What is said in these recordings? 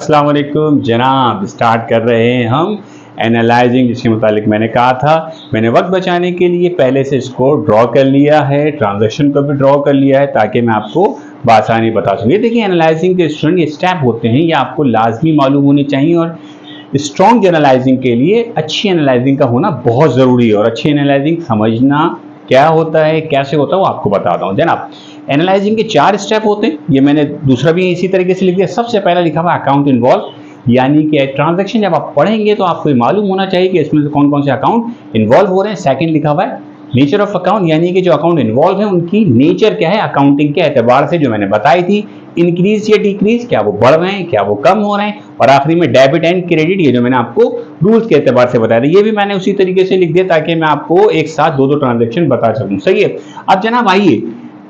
अस्सलाम वालेकुम जनाब। स्टार्ट कर रहे हैं हम एनालाइजिंग, जिसके मुतालिक मैंने कहा था। मैंने वक्त बचाने के लिए पहले से इसको ड्रॉ कर लिया है, ट्रांजैक्शन को भी ड्रॉ कर लिया है ताकि मैं आपको बासानी बता सकूँ। ये देखिए एनालाइजिंग के स्टूडेंट ये स्टेप होते हैं, ये आपको लाजमी मालूम होने चाहिए और स्ट्रॉन्ग एनालाइजिंग के लिए अच्छी एनालाइजिंग का होना बहुत ज़रूरी है। और अच्छी एनालाइजिंग समझना क्या होता है, कैसे होता है, वो आपको बताता हूँ जनाब। एनालाइजिंग के 4 स्टेप होते हैं, ये मैंने दूसरा भी इसी तरीके से लिख दिया। सबसे पहला लिखा हुआ अकाउंट इन्वॉल्व, यानी कि ट्रांजैक्शन जब आप पढ़ेंगे तो आपको मालूम होना चाहिए कि इसमें से कौन कौन से अकाउंट इन्वॉल्व हो रहे हैं। सेकंड लिखा हुआ है नेचर ऑफ अकाउंट, यानी कि जो अकाउंट इन्वॉल्व है उनकी नेचर क्या है अकाउंटिंग के एतबार से, जो मैंने बताई थी। इंक्रीज या डिक्रीज, क्या वो बढ़ रहे हैं, क्या वो कम हो रहे हैं। और आखिरी में डेबिट एंड क्रेडिट, ये जो मैंने आपको रूल्स के एतबार से बताया था, ये भी मैंने उसी तरीके से लिख दिया ताकि मैं आपको एक साथ दो ट्रांजैक्शन बता सकूं। सही है। अब जनाब आइए,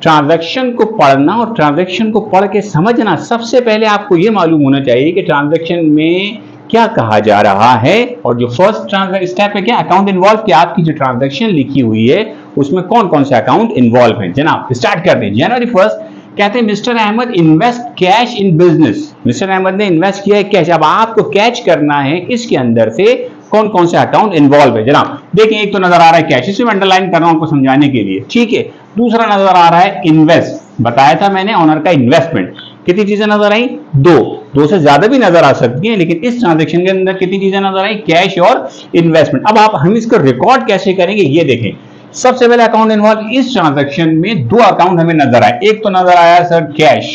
ट्रांजैक्शन को पढ़ना और ट्रांजैक्शन को पढ़ के समझना, सबसे पहले आपको यह मालूम होना चाहिए कि ट्रांजैक्शन में क्या कहा जा रहा है। और जो फर्स्ट स्टेप है क्या, अकाउंट इन्वॉल्व, कि आपकी जो ट्रांजैक्शन लिखी हुई है उसमें कौन कौन से अकाउंट इन्वॉल्व हैं। जनाब स्टार्ट करते हैं। जनवरी 1 कहते हैं mister Ahmed invest cash in business. Mister Ahmed ने इन्वेस्ट किया है कैश। अब आपको कैच करना है इसके अंदर से कौन कौन से अकाउंट इन्वॉल्व है। जनाब देखिए, एक तो नजर आ रहा है कैश, इसे मैं अंडरलाइन कर रहा हूं आपको समझाने के लिए, ठीक है। दूसरा नजर आ रहा है इन्वेस्ट, बताया था मैंने ऑनर का इन्वेस्टमेंट। कितनी चीजें नजर आई? दो से ज्यादा भी नजर आ सकती हैं, लेकिन इस ट्रांजैक्शन के अंदर कितनी चीजें नजर आई? कैश और इन्वेस्टमेंट। अब हम इसको रिकॉर्ड कैसे करेंगे ये देखें। सबसे पहले अकाउंट इन्वॉल्व, इस ट्रांजैक्शन में 2 अकाउंट हमें नजर आए। एक तो नजर आया सर कैश,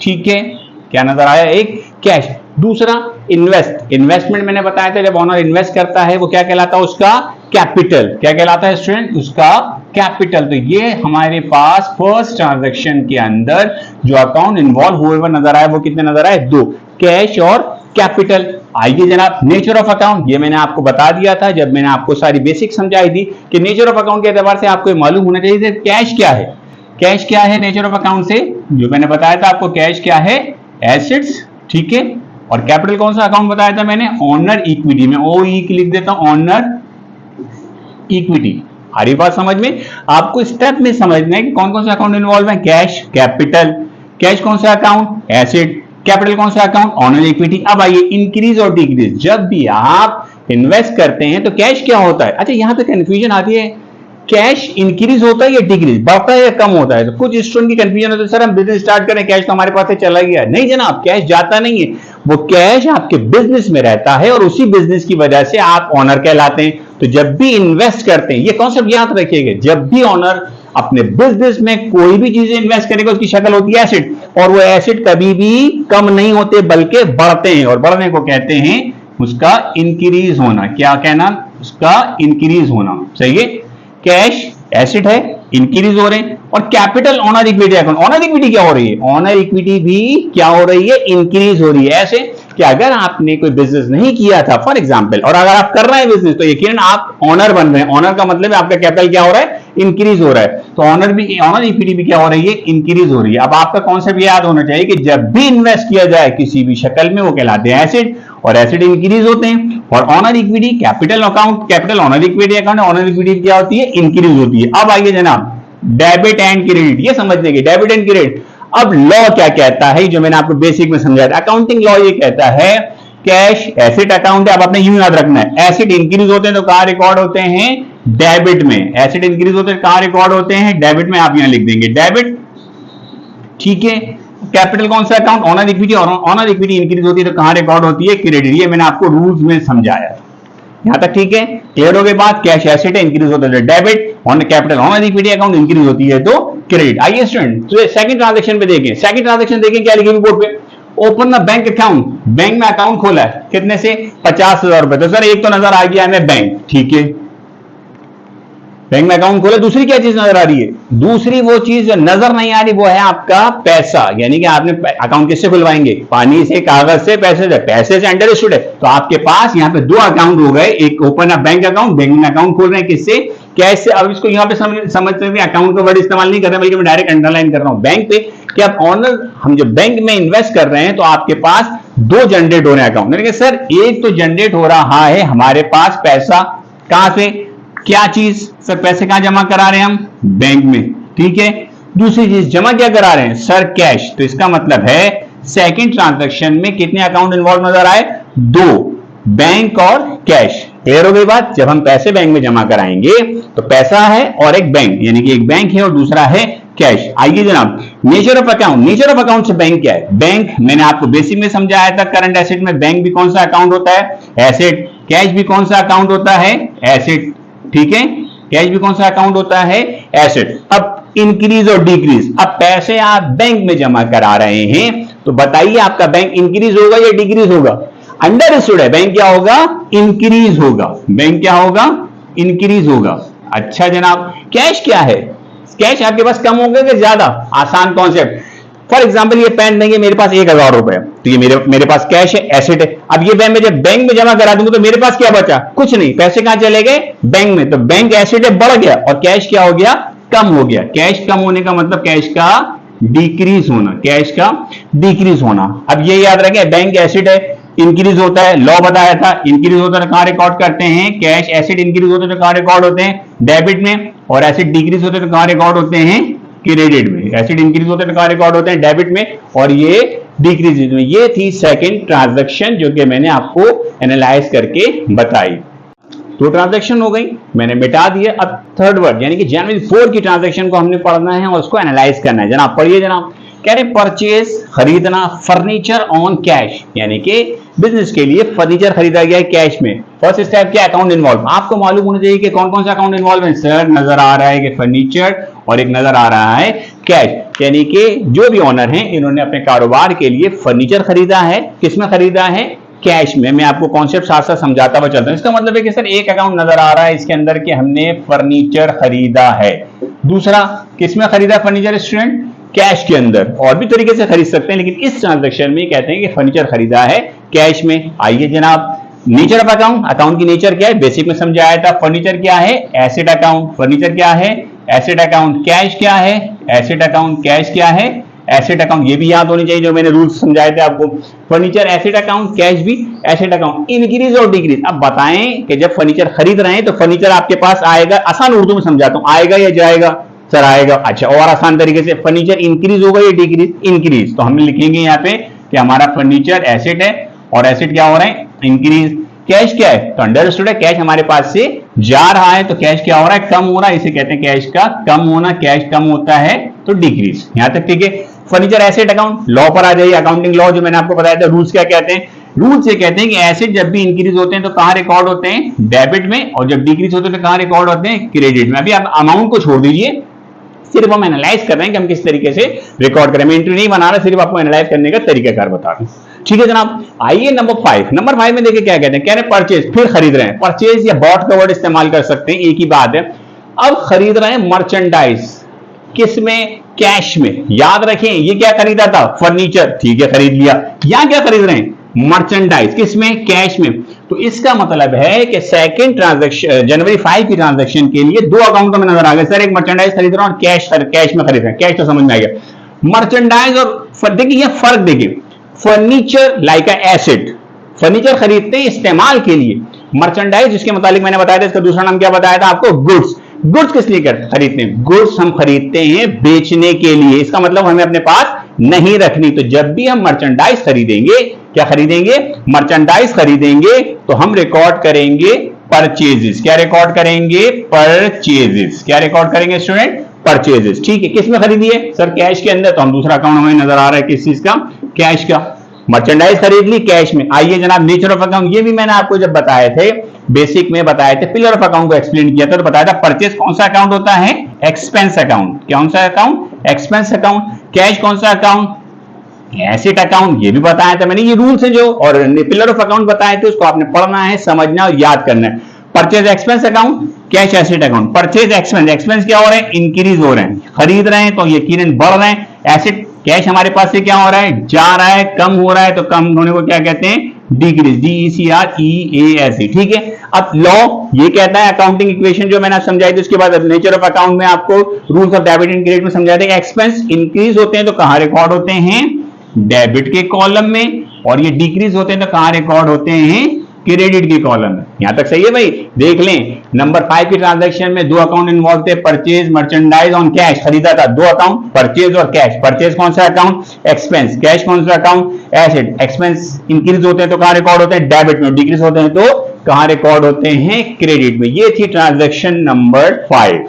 ठीक है, क्या नजर आया? एक कैश। दूसरा इन्वेस्टमेंट मैंने बताया था जब ऑनर इन्वेस्ट करता है वो क्या कहलाता है? उसका कैपिटल। क्या कहलाता है स्टूडेंट? उसका कैपिटल। तो ये हमारे पास फर्स्ट ट्रांजैक्शन के अंदर जो अकाउंट इन्वॉल्व हुए हुए नजर आए वो कितने नजर आए? 2, कैश और कैपिटल। आइए जनाब, नेचर ऑफ अकाउंट, ये मैंने आपको बता दिया था जब मैंने आपको सारी बेसिक समझाई थी कि नेचर ऑफ अकाउंट के एतबार से आपको मालूम होना चाहिए कैश क्या है। कैश क्या है नेचर ऑफ अकाउंट से? जो मैंने बताया था आपको, कैश क्या है? एसेट्स, ठीक है। और कैपिटल कौन सा अकाउंट बताया था मैंने? Honour equity. में OE की लिख देता हूं, ऑनर इक्विटी। आ रही बात समझ में? आपको स्टेप में समझना है कि कौन कौन से अकाउंट इन्वॉल्व है। Cash, capital. कैश कौन सा अकाउंट? एसेट। कैपिटल कौन सा अकाउंट? Honour equity. अब आइए इंक्रीज और डिक्रीज, जब भी आप इन्वेस्ट करते हैं तो कैश क्या होता है? अच्छा, यहां पे कंफ्यूजन आती है, कैश इंक्रीज होता है या डिक्रीज, बढ़ता है या कम होता है? तो कुछ स्टूडेंट की कंफ्यूजन होता है, सर हम बिजनेस स्टार्ट करें, कैश तो हमारे पास से चला गया। नहीं जनाब, कैश जाता नहीं है, वो कैश आपके बिजनेस में रहता है और उसी बिजनेस की वजह से आप ऑनर कहलाते हैं। तो जब भी इन्वेस्ट करते हैं, ये कॉन्सेप्ट याद रखिएगा, जब भी ऑनर अपने बिजनेस में कोई भी चीजें इन्वेस्ट करेगा उसकी शक्ल होती है एसेट, और वो एसेट कभी भी कम नहीं होते बल्कि बढ़ते हैं, और बढ़ने को कहते हैं उसका इंक्रीज होना। क्या कहना? उसका इंक्रीज होना। सही है। कैश एसेट है, इंक्रीज हो रहे हैं। और capital owner equity account, honour equity क्या हो रही है? ऑनर इक्विटी भी क्या हो रही है? इंक्रीज हो रही है। ऐसे कि अगर आपने कोई बिजनेस नहीं किया था फॉर एग्जांपल, और अगर आप कर रहे हैं बिजनेस, तो यकीनन आप ऑनर बन रहे हैं। ऑनर का मतलब है आपका कैपिटल क्या हो रहा है? इंक्रीज हो रहा है। तो ऑनर इक्विटी भी क्या हो रही है? इंक्रीज हो रही है। अब आपका कॉन्सेप्ट याद होना चाहिए कि जब भी इन्वेस्ट किया जाए किसी भी शक्ल में, वो कहलाते हैं एसेट, और एसेट इंक्रीज होते हैं। और honour equity, capital account, capital owner equity account, honour equity क्या होती है? इंक्रीज होती है। अब आइए जनाब, डेबिट एंड क्रेडिट, ये समझने के डेबिट एंड क्रेडिट। अब लॉ क्या कहता है, जो मैंने आपको बेसिक में समझाया था, अकाउंटिंग लॉ ये कहता है कैश एसेट अकाउंट है। अब आपने यूं याद रखना है, एसेट इंक्रीज होते हैं तो कहां रिकॉर्ड होते हैं? डेबिट में। एसेट इंक्रीज होते हैं कहां रिकॉर्ड होते हैं? डेबिट में। आप यहां लिख देंगे डेबिट, ठीक है। कैपिटल कौन सा अकाउंट? Honour equity. और ऑनर इक्विटी इंक्रीज होती है तो कहां रिकॉर्ड होती है? क्रेडिट। ये मैंने आपको रूल्स में समझाया, यहां तक ठीक है? क्लियर हो गई बात? कैश एसेट है, इंक्रीज होता है debit, owner capital owner equity account increase होती है तो क्रेडिट। आइए स्टूडेंट, तो सेकंड ट्रांजैक्शन पे देखें। सेकंड ट्रांजैक्शन देखें क्या लिखे बोर्ड पे? Open the bank account, bank में अकाउंट खोला है, कितने से? 50,000 रुपए। तो सर एक तो नजर आ गया हमें बैंक, ठीक है, बैंक में अकाउंट खोला। दूसरी क्या चीज नजर आ रही है? दूसरी वो चीज जो नजर नहीं आ रही वो है आपका पैसा, यानी कि आपने अकाउंट किससे खुलवाएंगे? पानी से, कागज से, पैसे से। पैसे से अंडरस्टूड है। तो आपके पास यहाँ पे 2 अकाउंट हो गए, एक open a bank account, bank में अकाउंट खोल रहे हैं किससे? कैश से। अब इसको यहाँ पे समझते हुए अकाउंट का वर्ड इस्तेमाल नहीं कर रहे, बल्कि मैं डायरेक्ट अंडरलाइन कर रहा हूं बैंक पे कि आप ऑनर, हम जो बैंक में इन्वेस्ट कर रहे हैं तो आपके पास 2 जनरेट हो रहे हैं अकाउंट। यानी कि सर एक तो जनरेट हो रहा है हमारे पास पैसा, कहां से? क्या चीज? सर पैसे कहां जमा करा रहे हैं हम? बैंक में, ठीक है। दूसरी चीज जमा क्या करा रहे हैं? Sir cash. तो इसका मतलब है सेकंड ट्रांजैक्शन में कितने अकाउंट इन्वॉल्व नजर आए? 2, बैंक और कैश। क्लियर हो गई बात? जब हम पैसे बैंक में जमा कराएंगे तो पैसा है और एक बैंक, यानी कि एक बैंक है और दूसरा है कैश। आइए जनाब, nature of account. Nature of account से बैंक क्या है? बैंक मैंने आपको बेसिक में समझाया था, करंट एसेट में बैंक भी कौन सा अकाउंट होता है? एसेट। कैश भी कौन सा अकाउंट होता है? एसेट। ठीक है, कैश भी कौन सा अकाउंट होता है? एसेट। अब इंक्रीज और डिक्रीज, अब पैसे आप बैंक में जमा करा रहे हैं तो बताइए आपका बैंक इंक्रीज होगा या डिक्रीज होगा? अंडरस्टूड है, बैंक क्या होगा? इंक्रीज होगा। बैंक क्या होगा? इंक्रीज होगा। अच्छा जनाब, कैश क्या है? कैश आपके पास कम होगा कि ज्यादा? आसान कॉन्सेप्ट। फॉर एग्जाम्पल ये पेन देंगे मेरे पास 1000 रुपए, तो ये मेरे पास कैश है, एसेट है। अब ये बैंक में जब बैंक में जमा करा दूंगा तो मेरे पास क्या बचा? कुछ नहीं, पैसे कहां चले गए? बैंक में। तो बैंक एसेट है, बढ़ गया, और कैश क्या हो गया? कम हो गया। कैश कम होने का मतलब कैश का डिक्रीज होना, कैश का डिक्रीज होना। अब ये याद रखें, बैंक एसेट है, इंक्रीज होता है, लॉ बताया था, इंक्रीज होता है तो कहां रिकॉर्ड करते हैं? कैश। एसेट इंक्रीज होते हैं तो कहां रिकॉर्ड होते हैं? डेबिट में। और एसेट डिक्रीज होते हैं तो कहां रिकॉर्ड होते हैं? क्रेडिट में। एसेट इंक्रीज होते हैं तो कहां रिकॉर्ड होते हैं? डेबिट में। और ये डिक्रीज में। ये थी सेकंड ट्रांजैक्शन जो कि मैंने आपको एनालाइज करके बताई। तो ट्रांजैक्शन हो गई, मैंने मिटा दिया। अब थर्ड वर्ड यानी कि जनवरी 4 की ट्रांजैक्शन को हमने पढ़ना है और उसको एनालाइज करना है। जनाब पढ़िए जनाब। कह रहे परचेज, खरीदना, फर्नीचर ऑन कैश, यानी कि बिजनेस के लिए फर्नीचर खरीदा गया है कैश में। फर्स्ट स्टेप क्या? Account involve. आपको मालूम होना चाहिए कि कौन कौन सा अकाउंट इन्वॉल्व है। सर नजर आ रहा है कि फर्नीचर और एक नजर आ रहा है कैश, यानी कि जो भी ऑनर हैं इन्होंने अपने कारोबार के लिए फर्नीचर खरीदा है। किसमें खरीदा है? कैश में। मैं आपको कॉन्सेप्ट साथ साथ समझाता हुआ चलता हूं। इसका मतलब है कि सर एक अकाउंट नजर आ रहा है इसके अंदर कि हमने फर्नीचर खरीदा है। दूसरा किसमें खरीदा फर्नीचर स्टूडेंट? कैश के अंदर। और भी तरीके से खरीद सकते हैं, लेकिन इस ट्रांजैक्शन में कहते हैं कि फर्नीचर खरीदा है कैश में। आइए जनाब, नेचर ऑफ अकाउंट। अकाउंट की नेचर क्या है? बेसिक में समझाया था। फर्नीचर क्या है? Asset account. फर्नीचर क्या है? Asset account. कैश क्या है? Asset account. कैश क्या है? Asset account. ये भी याद होनी चाहिए जो मैंने रूल्स समझाए थे आपको। फर्नीचर एसेट अकाउंट, कैश भी एसेट अकाउंट। इंक्रीज और डिक्रीज। अब बताएं कि जब फर्नीचर खरीद रहे हैं तो फर्नीचर आपके पास आएगा, आसान उर्दू में समझाता हूं, आएगा या जाएगा? सर आएगा। अच्छा, और आसान तरीके से, फर्नीचर इंक्रीज होगा या डिक्रीज? इंक्रीज। तो हम लिखेंगे यहाँ पे कि हमारा फर्नीचर एसेट है और एसेट क्या हो रहा है? इंक्रीज। कैश क्या है? तो अंडरस्टूड है, कैश हमारे पास से जा रहा है तो कैश क्या हो रहा है? कम हो रहा है। इसे कहते हैं कैश का कम होना। कैश कम होता है तो डिक्रीज। यहां तक ठीक है। Furniture asset account. लॉ पर आ जाइए, अकाउंटिंग लॉ जो मैंने आपको बताया था। रूल्स क्या कहते हैं? रूल्स ये कहते हैं कि एसेट जब भी इंक्रीज होते हैं तो कहां रिकॉर्ड होते हैं? डेबिट में। और जब डिक्रीज होते हैं तो कहां रिकॉर्ड होते हैं? क्रेडिट में। अभी आप अमाउंट को छोड़ दीजिए, सिर्फ हम एनालाइज कर रहे हैं कि हम किस तरीके से रिकॉर्ड करें। मैं एंट्री नहीं बना रहा, सिर्फ आपको एनालाइज करने का तरीकाकार बता रहा हूं। ठीक है जनाब, आइए नंबर 5। नंबर 5 में देखिए क्या कहते हैं। कह रहे परचेज, फिर खरीद रहे हैं। परचेज या बॉट का वर्ड इस्तेमाल कर सकते हैं, एक ही बात है। अब खरीद रहे हैं मर्चेंडाइज। किसमें? कैश में। याद रखें ये क्या खरीदा था? फर्नीचर। ठीक है, खरीद लिया। यहां क्या खरीद रहे हैं? मर्चेंडाइज। किसमें? कैश में। तो इसका मतलब है कि सेकंड ट्रांजैक्शन, जनवरी 5 की ट्रांजैक्शन के लिए दो अकाउंटों में नजर आ गए। सर एक मर्चेंडाइज खरीद रहा हूं और कैश में खरीद रहे हैं। कैश तो समझ में आ गया। मर्चेंडाइज और देखिए ये फर्क देखिए। Furniture like a asset, furniture खरीदते हैं इस्तेमाल के लिए। मर्चेंडाइज जिसके मुताबिक मैंने बताया था, इसका दूसरा नाम क्या बताया था आपको? गुड्स। गुड्स किस लिए खरीदते हैं? गुड्स हम खरीदते हैं बेचने के लिए। इसका मतलब हमें अपने पास नहीं रखनी। तो जब भी हम मर्चेंडाइज खरीदेंगे, क्या खरीदेंगे? मर्चेंडाइज खरीदेंगे तो हम रिकॉर्ड करेंगे परचेजेस। क्या रिकॉर्ड करेंगे? परचेजेस। क्या रिकॉर्ड करेंगे स्टूडेंट? परचेजेस। ठीक है, किसमें खरीदी है? सर कैश के अंदर। तो हम दूसरा अकाउंट हमें नजर आ रहा है किस चीज का? कैश का। मर्चेंडाइज खरीद ली कैश में। आइए जनाब, नेचर ऑफ अकाउंट। ये भी मैंने आपको जब बताए थे, बेसिक में बताए थे, पिलर ऑफ अकाउंट को एक्सप्लेन किया था तो बताया था परचेज कौन सा अकाउंट होता है? Expense account. कौन सा अकाउंट? Expense account. कैश कौन सा अकाउंट? Asset account. ये भी बताया था मैंने। ये रूल्स है जो, और पिलर ऑफ अकाउंट बताए थे, उसको आपने पढ़ना है, समझना और याद करना है। Purchase expense account, cash asset account. Purchase expense, expense क्या हो रहे हैं? इंक्रीज हो रहे हैं। खरीद रहे हैं तो यकीनन बढ़ रहे हैं। एसेट कैश हमारे पास से क्या हो रहा है? जा रहा है, कम हो रहा है। तो कम होने को क्या कहते हैं? डिक्रीज। DECREASE। ठीक है। अब लॉ ये कहता है, अकाउंटिंग इक्वेशन जो मैंने समझाई थी उसके बाद नेचर ऑफ अकाउंट में आपको rules of debit and credit में समझाया था कि एक्सपेंस इंक्रीज होते हैं तो कहां रिकॉर्ड होते हैं? डेबिट के कॉलम में। और ये डिक्रीज होते हैं तो कहां रिकॉर्ड होते हैं? क्रेडिट की कॉलम है। यहां तक सही है भाई। देख लें नंबर 5 की ट्रांजैक्शन में दो अकाउंट इन्वॉल्व थे, परचेज मर्चेंडाइज ऑन कैश, खरीदा था दो अकाउंट, परचेज और कैश। परचेज कौन सा अकाउंट? एक्सपेंस। कैश कौन सा अकाउंट? एसेट। एक्सपेंस इंक्रीज होते हैं तो कहां रिकॉर्ड होते हैं? डेबिट में। डिक्रीज होते हैं तो कहां रिकॉर्ड होते हैं? क्रेडिट में। ये थी ट्रांजैक्शन नंबर 5।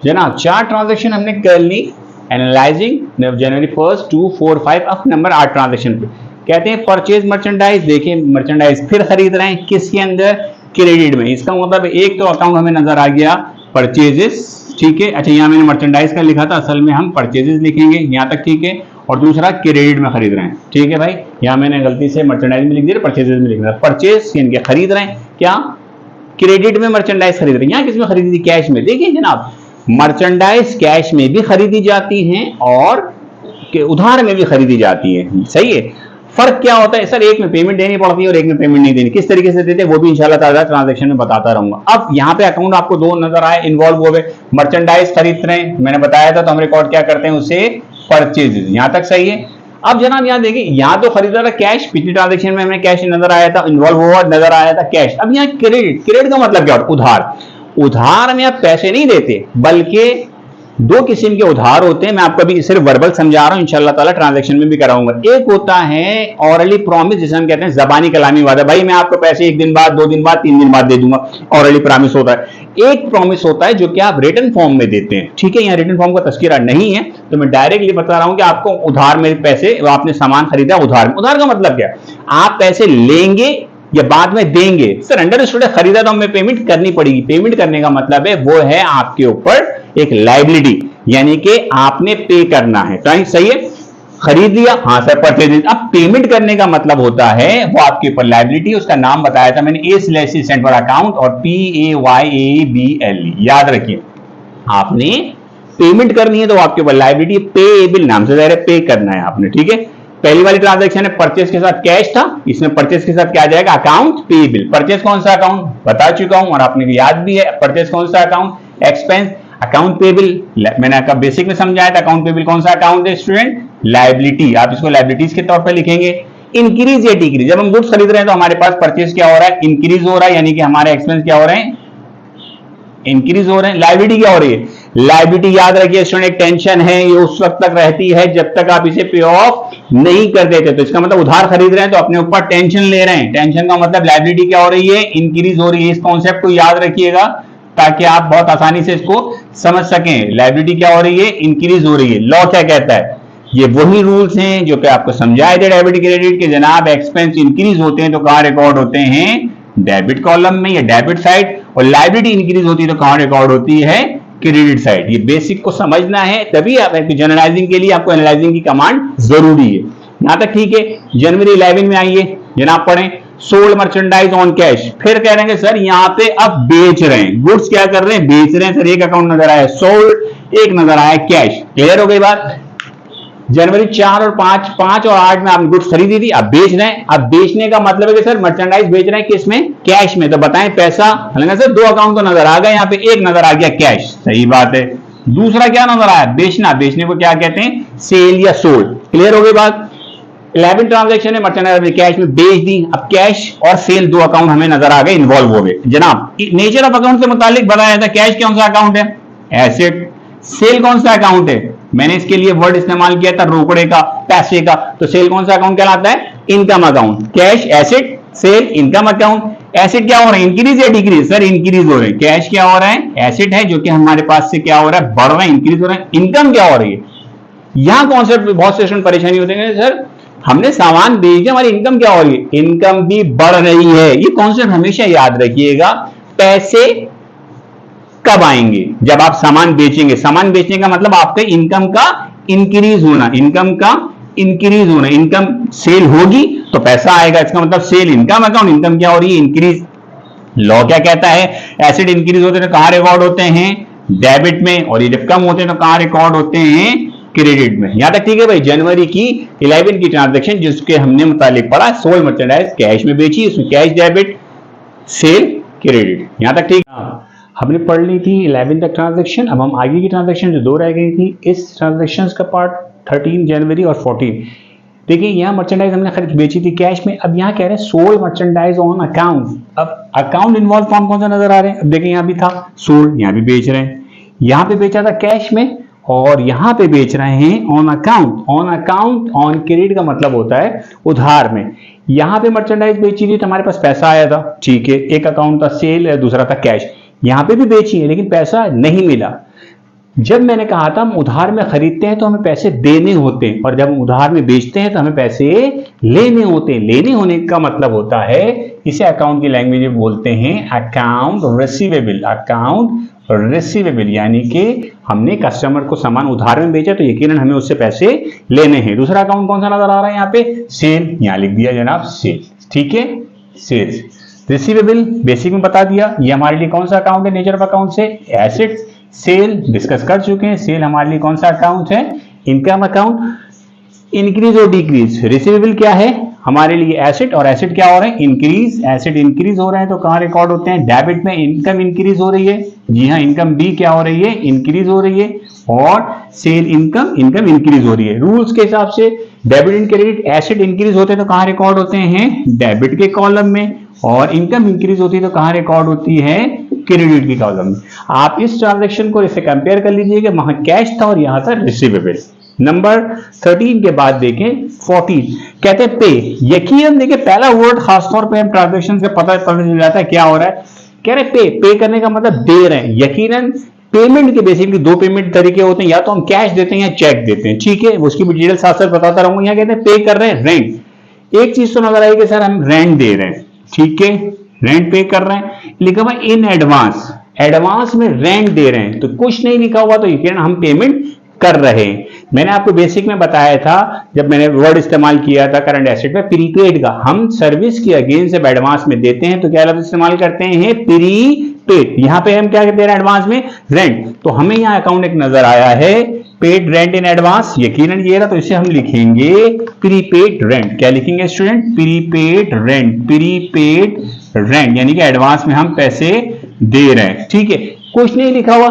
जनाब 4 ट्रांजैक्शन हमने कर ली एनालाइजिंग जनवरी 1 2 4 5। अब नंबर 8 ट्रांजैक्शन पे कहते हैं परचेज मर्चेंडाइज। देखिए मर्चेंडाइज फिर खरीद रहे हैं, किसके अंदर? क्रेडिट में। इसका मतलब एक तो अकाउंट हमें नजर आ गया परचेजेस, ठीक है। अच्छा यहाँ मैंने मर्चेंडाइज का लिखा था, असल में हम परचेजेस लिखेंगे, यहाँ तक ठीक है। और दूसरा क्रेडिट में खरीद रहे हैं, ठीक है भाई। यहाँ मैंने गलती से मर्चेंडाइज में लिख दिया, परचेजेस में लिख दिया। परचेज इनके खरीद रहे हैं, क्या? क्रेडिट में मर्चेंडाइज खरीद रहे हैं। यहाँ किसमें खरीदी थी? कैश में। देखिए जनाब मर्चेंडाइज कैश में भी खरीदी जाती हैं और उधार में भी खरीदी जाती है, सही है। फर्क क्या होता है सर? एक में पेमेंट देनी पड़ती है और एक में पेमेंट नहीं देनी। किस तरीके से देते हैं वो भी इंशाल्लाह ताला ट्रांजैक्शन में बताता रहूंगा। अब यहाँ पे अकाउंट आपको दो नजर आए इन्वॉल्व हो गए, मर्चेंडाइज खरीद रहे हैं, मैंने बताया था, तो हम रिकॉर्ड क्या करते हैं उसे? परचेजेस। यहां तक सही है। अब जनाब यहाँ देखिए, यहाँ तो खरीदा था कैश, पिछली ट्रांजैक्शन में हमें कैश नजर आया था, इन्वॉल्व हुआ नजर आया था कैश। अब यहाँ क्रेडिट। क्रेडिट का मतलब क्या? उधार। उधार में आप पैसे नहीं देते, बल्कि दो किस्म के उधार होते हैं। मैं आपको अभी सिर्फ वर्बल समझा रहा हूं, इंशाल्लाह ताला ट्रांजैक्शन में भी कराऊंगा। एक होता है ऑरली प्रॉमिस, जिसे हम कहते हैं जबानी कलामी वादा, भाई मैं आपको पैसे 1 दिन बाद, 2 दिन बाद, 3 दिन बाद दे दूंगा, ऑरली प्रॉमिस होता है। एक प्रॉमिस होता है जो कि आप रिटन फॉर्म में देते हैं, ठीक है। यहाँ रिटन फॉर्म का तस्करा नहीं है, तो मैं डायरेक्टली बता रहा हूं कि आपको उधार में पैसे, आपने सामान खरीदा उधार में। उधार का मतलब क्या? आप पैसे लेंगे या बाद में देंगे। सर अंडरस्टूड है, खरीदा तो हमें पेमेंट करनी पड़ेगी। पेमेंट करने का मतलब है वो है आपके ऊपर एक लायबिलिटी, यानी कि आपने पे करना है, तो सही है। खरीद लिया, हाँ सर परचेज। अब पेमेंट करने का मतलब होता है वो आपके ऊपर लायबिलिटी, उसका नाम बताया था मैंने, A/C स्टैंड फॉर अकाउंट और PAYABL, याद रखिए। आपने पेमेंट करनी है तो आपके ऊपर लायबिलिटी, पेएबल नाम से जाहिर है पे करना है आपने, ठीक है। पहली वाली ट्रांजैक्शन है परचेज के साथ कैश था, इसमें परचेज के साथ क्या आ जाएगा? Account payable. परचेज कौन सा अकाउंट? बता चुका हूं और आपने याद भी है। परचेज कौन सा अकाउंट? एक्सपेंस। अकाउंट पेएबल मैंने आपका बेसिक में समझाया था। अकाउंट पेएबल कौन सा अकाउंट है स्टूडेंट? लायबिलिटी। आप इसको लायबिलिटीज के तौर पर लिखेंगे। इंक्रीज या डिक्रीज, जब हम गुड्स खरीद रहे हैं तो हमारे पास परचेज क्या हो रहा है? इंक्रीज हो रहा है, यानी कि हमारे एक्सपेंस क्या हो रहे हैं? इंक्रीज हो रहे हैं। लायबिलिटी क्या हो रही है? लायबिलिटी याद रखिए स्टूडेंट, एक टेंशन है, ये उस वक्त तक रहती है जब तक आप इसे पे ऑफ नहीं कर देते। तो इसका मतलब उधार खरीद रहे हैं तो अपने ऊपर टेंशन ले रहे हैं। टेंशन का मतलब लायबिलिटी क्या हो रही है? इंक्रीज हो रही है। इस कॉन्सेप्ट को याद रखिएगा ताकि आप बहुत आसानी से इसको समझ सकें। लायबिलिटी क्या हो रही है? इंक्रीज हो रही है। लॉ क्या कहता है? ये वही रूल्स हैं जो कि आपको समझाए थे डेबिट क्रेडिट के। जनाब एक्सपेंस इंक्रीज होते हैं तो कहां रिकॉर्ड होते हैं? डेबिट कॉलम में या डेबिट साइड, और लायबिलिटी इंक्रीज होती है तो कहां रिकॉर्ड होती है? Credit side. ये बेसिक को समझना है, तभी आप जनरलाइजिंग के लिए आपको एनालाइजिंग की कमांड जरूरी है। यहां तक ठीक है। जनवरी 11 में आइए जनाब, पढ़ें सोल्ड मर्चेंडाइज ऑन कैश। फिर कह रहे हैं सर यहाँ पे अब बेच रहे हैं, गुड्स क्या कर रहे हैं? बेच रहे हैं। सर एक अकाउंट नजर आया सोल्ड, एक नजर आया कैश। क्लियर हो गई बात? जनवरी 4 और 5 और 8 में आपने गुड्स खरीदी थी, अब बेच रहे हैं। अब बेचने का मतलब है कि सर मर्चेंडाइज बेच रहे हैं किस में? कैश में। तो बताएं पैसा, सर दो अकाउंट तो नजर आ गए, यहाँ पे एक नजर आ गया कैश, सही बात है। दूसरा क्या नजर आया? बेचना। बेचने को क्या कहते हैं? सेल या सोल्ड। क्लियर हो गई बात? 11 ट्रांजैक्शन है, मर्चेंडाइज कैश में बेच दी। अब कैश और सेल दो अकाउंट हमें नजर आ गए, इन्वॉल्व हो गए। जनाब नेचर ऑफ अकाउंट के मुतालिक बताया था कैश कौन सा अकाउंट है? एसेट। सेल कौन सा अकाउंट है? मैंने इसके लिए वर्ड इस्तेमाल किया था रोकड़े का, पैसे का। तो सेल कौन सा अकाउंट कहलाता है? Income account. Cash, asset, sale, income account. Asset क्या हो रहा है? इंक्रीज या डिक्रीज? सर इंक्रीज हो रहे हैं। कैश क्या हो रहा है? एसेट है जो कि हमारे पास से क्या हो रहा है? बढ़ रहा है, इंक्रीज हो रहा है। इनकम क्या हो रही है? यहां कॉन्सेप्ट बहुत से स्टूडेंट परेशानी होते हैं, सर हमने सामान बेच दिया, हमारी इनकम क्या हो रही है? इनकम भी बढ़ रही है। ये कॉन्सेप्ट हमेशा याद रखिएगा। पैसे कब आएंगे? जब आप सामान बेचेंगे। सामान बेचने का मतलब आपके इनकम का इंक्रीज होना, इनकम का इंक्रीज होना। इनकम सेल होगी तो पैसा आएगा, इसका मतलब सेल इनकम अकाउंट। इनकम क्या हो रही है? इंक्रीज। लॉ क्या कहता है? एसेट इंक्रीज होते हैं तो कहां रिकॉर्ड होते हैं? डेबिट में। और ये जब कम होते हैं तो कहां रिकॉर्ड होते हैं? क्रेडिट में। यहां तक ठीक है भाई? जनवरी की 11 की ट्रांजैक्शन जिसके हमने मुतालिक पढ़ा, सोल्ड मर्चेंडाइज कैश में बेची, उसमें कैश डेबिट, सेल क्रेडिट। यहां तक ठीक हमने पढ़ ली थी 11 तक ट्रांजैक्शन। अब हम आगे की ट्रांजैक्शन जो दो रह गई थी, इस ट्रांजैक्शन का पार्ट 13 जनवरी और 14 देखिए यहाँ मर्चेंडाइज हमने खरीद बेची थी कैश में, अब यहाँ कह रहे हैं सोल्ड मर्चेंडाइज ऑन अकाउंट। अब अकाउंट इन्वॉल्व कौन कौन सा नजर आ रहे हैं, अब देखिए यहाँ भी था सोल्ड, यहाँ भी बेच रहे हैं, यहाँ पे बेचा था कैश में और यहाँ पे बेच रहे हैं on account. On account, on credit का मतलब होता है उधार में। यहाँ पे मर्चेंडाइज बेची थी तो हमारे पास पैसा आया था, ठीक है, एक अकाउंट था सेल, दूसरा था कैश। यहाँ पे भी बेची है लेकिन पैसा नहीं मिला। जब मैंने कहा था हम उधार में खरीदते हैं तो हमें पैसे देने होते हैं और जब हम उधार में बेचते हैं तो हमें पैसे लेने होते हैं। लेने होने का मतलब होता है, इसे अकाउंट की लैंग्वेज में बोलते हैं अकाउंट रिसीवेबल। अकाउंट रिसीवेबल यानी कि हमने कस्टमर को सामान उधार में बेचा तो यकीनन हमें उससे पैसे लेने हैं। दूसरा अकाउंट कौन सा नजर आ रहा है यहाँ पे, सेल, यहाँ लिख दिया जनाब सेल, ठीक है, सेल्स। रिसीवेबल बेसिक में बता दिया, ये हमारे लिए कौन सा अकाउंट है, नेचर ऑफ अकाउंट से एसेट्स। सेल डिस्कस कर चुके हैं, सेल हमारे लिए कौन सा अकाउंट है, इनकम अकाउंट। इंक्रीज और डिक्रीज, रिसीवेबल क्या है हमारे लिए एसेट, और एसेट क्या हो रहे हैं, इंक्रीज। एसेट इंक्रीज हो रहे हैं तो कहां रिकॉर्ड होते हैं, डेबिट में। इनकम इंक्रीज हो रही है, जी हाँ, इनकम भी क्या हो रही है, इंक्रीज हो रही है। और सेल इनकम, इनकम इंक्रीज हो रही है। रूल्स के हिसाब से debit and credit, asset increase होते हैं तो कहां रिकॉर्ड होते हैं, डेबिट के कॉलम में, और इनकम इंक्रीज होती है तो कहां रिकॉर्ड होती है, क्रेडिट की कॉलम में। आप इस ट्रांजैक्शन को इससे कंपेयर कर लीजिए कि वहां कैश था और यहां था रिसीवेबल। नंबर 13 के बाद देखें 14, कहते हैं पे। यकीनन देखिए पहला वर्ड खासतौर पे हम ट्रांजैक्शन से पता चल जाता है क्या हो रहा है। कह रहे पे करने का मतलब दे रहे हैं। यकीनन पेमेंट के बेसिकली दो पेमेंट तरीके होते हैं, या तो हम कैश देते हैं या चेक देते हैं, ठीक है, उसकी भी डिटेल साथ साथ बताता रहूंगा। यहाँ कहते हैं पे कर रहे हैं रेंट। एक चीज तो नजर आई कि सर हम रेंट दे रहे हैं, ठीक है, रेंट पे कर रहे हैं, लिखा हुआ इन एडवांस, एडवांस में रेंट दे रहे हैं, तो कुछ नहीं लिखा हुआ तो यकीनन हम पेमेंट कर रहे हैं। मैंने आपको बेसिक में बताया था जब मैंने वर्ड इस्तेमाल किया था करंट एसेट में, प्रीपेड का। हम सर्विस की अगेंस्ट जब एडवांस में देते हैं तो क्या लफ्ज इस्तेमाल करते हैं, प्रीपेड। यहां पे हम क्या दे रहे हैं एडवांस में, रेंट। तो हमें यहां अकाउंट एक नजर आया है पेड रेंट इन एडवांस, यकीनन ये रहा, तो इसे हम लिखेंगे प्रीपेड रेंट। क्या लिखेंगे student, prepaid rent. Prepaid rent यानी कि एडवांस में हम पैसे दे रहे हैं, ठीक है, कुछ नहीं लिखा हुआ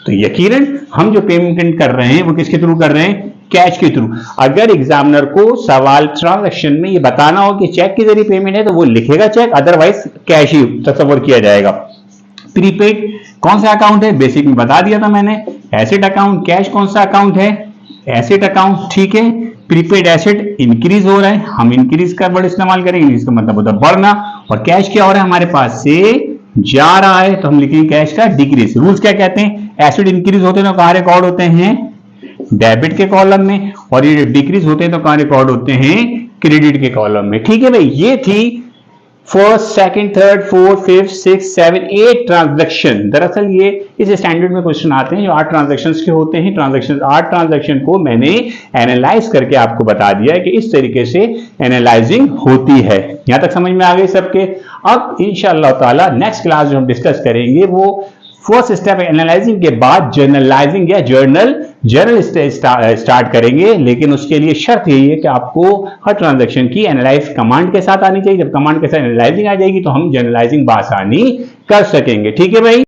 तो यकीनन हम जो पेमेंट कर रहे हैं वो किसके थ्रू कर रहे हैं, कैश के थ्रू। अगर एग्जामिनर को सवाल ट्रांजैक्शन में ये बताना हो कि चेक के जरिए पेमेंट है तो वो लिखेगा चेक, अदरवाइज कैश ही तस्वर किया जाएगा। प्रीपेड कौन सा अकाउंट है, बेसिक में बता दिया था मैंने, एसेट अकाउंट। कैश कौन सा अकाउंट है, एसेट अकाउंट, ठीक है। प्रीपेड एसेट इंक्रीज हो रहा है, हम इंक्रीज का वर्ड इस्तेमाल करेंगे, इसका मतलब होता है बढ़ना। और कैश क्या हो रहा है हमारे पास से जा रहा है तो हम लिखेंगे कैश का डिक्रीज। रूल्स क्या कहते हैं, एसेट इंक्रीज होते हैं तो कहां रिकॉर्ड होते हैं, डेबिट के कॉलम में, और ये डिक्रीज होते हैं तो कहां रिकॉर्ड होते हैं, क्रेडिट के कॉलम में, ठीक है भाई। ये थी first, second, third, fourth, fifth, six, 7, 8 transaction. दरअसल ये इस स्टैंडर्ड में क्वेश्चन आते हैं जो 8 ट्रांजैक्शंस के होते हैं। 8 ट्रांजैक्शन को मैंने एनालाइज करके आपको बता दिया है कि इस तरीके से एनालाइजिंग होती है। यहां तक समझ में आ गई सबके। अब इंशाअल्लाह ताला नेक्स्ट क्लास जो हम डिस्कस करेंगे वो फर्स्ट स्टेप एनालाइजिंग के बाद जर्नलाइजिंग या जर्नल स्टार्ट करेंगे। लेकिन उसके लिए शर्त यही है कि आपको हर ट्रांजैक्शन की एनालाइज कमांड के साथ आनी चाहिए। जब कमांड के साथ एनालाइजिंग आ जाएगी तो हम जर्नलाइजिंग बासानी कर सकेंगे, ठीक है भाई।